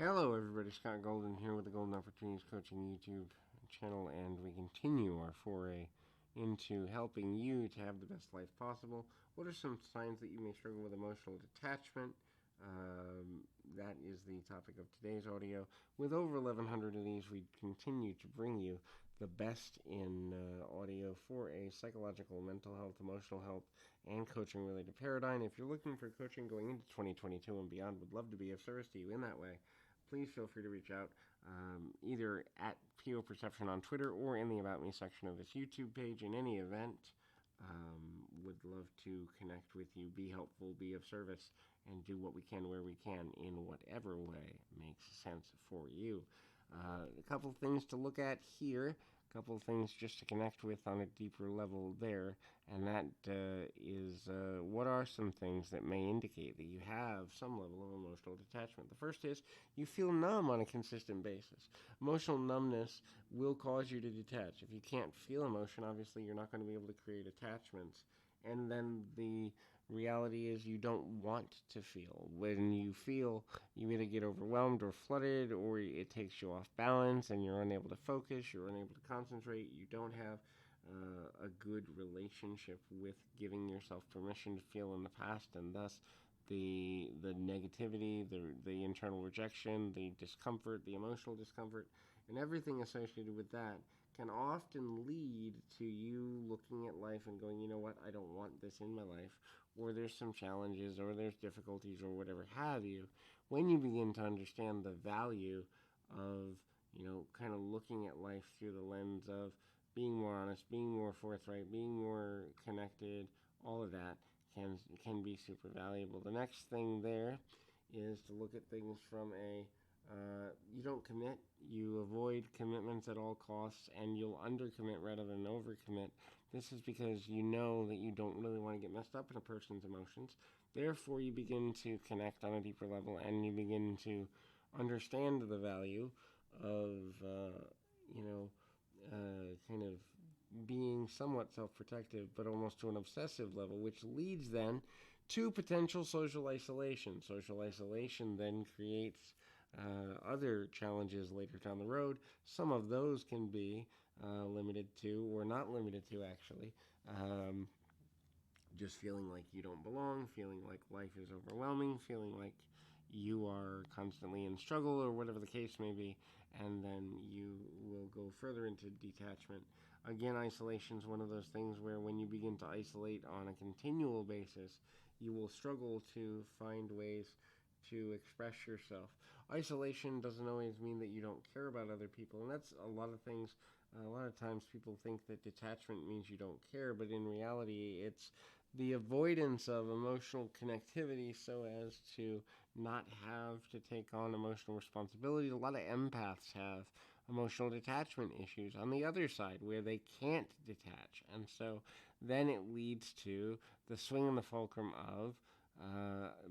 Hello everybody, Scott Golden here with the Golden Opportunities Coaching YouTube channel, and we continue our foray into helping you to have the best life possible. What are some signs that you may struggle with emotional detachment? That is the topic of today's audio. With over 1,100 of these, we continue to bring you the best in audio for a psychological, mental health, emotional health, and coaching related paradigm. If you're looking for coaching going into 2022 and beyond, would love to be of service to you in that way. Please feel free to reach out either at PO Perception on Twitter or in the About Me section of this YouTube page. In any event, would love to connect with you, be helpful, be of service, and do what we can where we can in whatever way makes sense for you. A couple things to look at here, a couple things just to connect with on a deeper level there, and that is what are some things that may indicate that you have some level of emotional detachment. The first is you feel numb on a consistent basis. Emotional numbness will cause you to detach. If you can't feel emotion, obviously you're not going to be able to create attachments. And then the reality is you don't want to feel. When you feel, you either get overwhelmed or flooded, or it takes you off balance and you're unable to focus, you're unable to concentrate, you don't have a good relationship with giving yourself permission to feel in the past, and thus the negativity, the internal rejection, the discomfort, the emotional discomfort, and everything associated with that can often lead to you looking at life and going, you know what, I don't want this in my life, or there's some challenges, or there's difficulties, or whatever have you. When you begin to understand the value of, kind of looking at life through the lens of being more honest, being more forthright, being more connected, all of that can be super valuable. The next thing there is to look at things from you don't commit, you avoid commitments at all costs, and you'll undercommit rather than overcommit. This is because you know that you don't really want to get messed up in a person's emotions. Therefore, you begin to connect on a deeper level, and you begin to understand the value of, kind of being somewhat self-protective, but almost to an obsessive level, which leads then to potential social isolation. Social isolation then creates other challenges later down the road. Some of those can be limited to, or not limited to actually, just feeling like you don't belong, feeling like life is overwhelming, feeling like you are constantly in struggle, or whatever the case may be, and then you will go further into detachment. Again, isolation is one of those things where when you begin to isolate on a continual basis, you will struggle to find ways to express yourself. Isolation doesn't always mean that you don't care about other people, and that's a lot of things. A lot of times people think that detachment means you don't care, but in reality, it's the avoidance of emotional connectivity so as to not have to take on emotional responsibility. A lot of empaths have emotional detachment issues on the other side where they can't detach, and so then it leads to the swing and the fulcrum of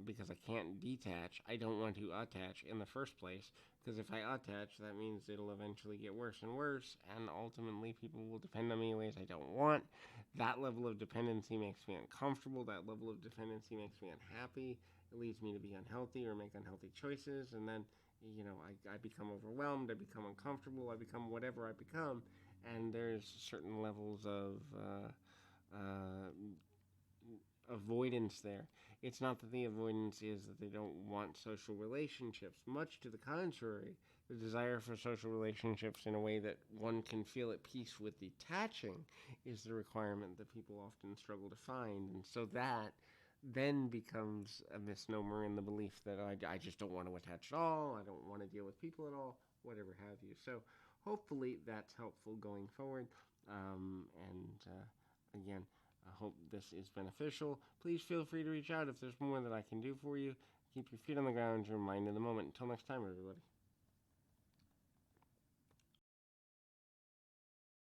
because I can't detach, I don't want to attach in the first place, because if I attach, that means it'll eventually get worse and worse, and ultimately people will depend on me in ways I don't want. That level of dependency makes me uncomfortable. That level of dependency makes me unhappy. It leads me to be unhealthy or make unhealthy choices, and then, I become overwhelmed, I become uncomfortable, I become whatever I become, and there's certain levels of avoidance there. It's not that the avoidance is that they don't want social relationships. Much to the contrary, the desire for social relationships in a way that one can feel at peace with detaching is the requirement that people often struggle to find. And so that then becomes a misnomer in the belief that I just don't want to attach at all, I don't want to deal with people at all, whatever have you. So hopefully that's helpful going forward. Again, I hope this is beneficial. Please feel free to reach out if there's more that I can do for you. Keep your feet on the ground, your mind in the moment. Until next time, everybody.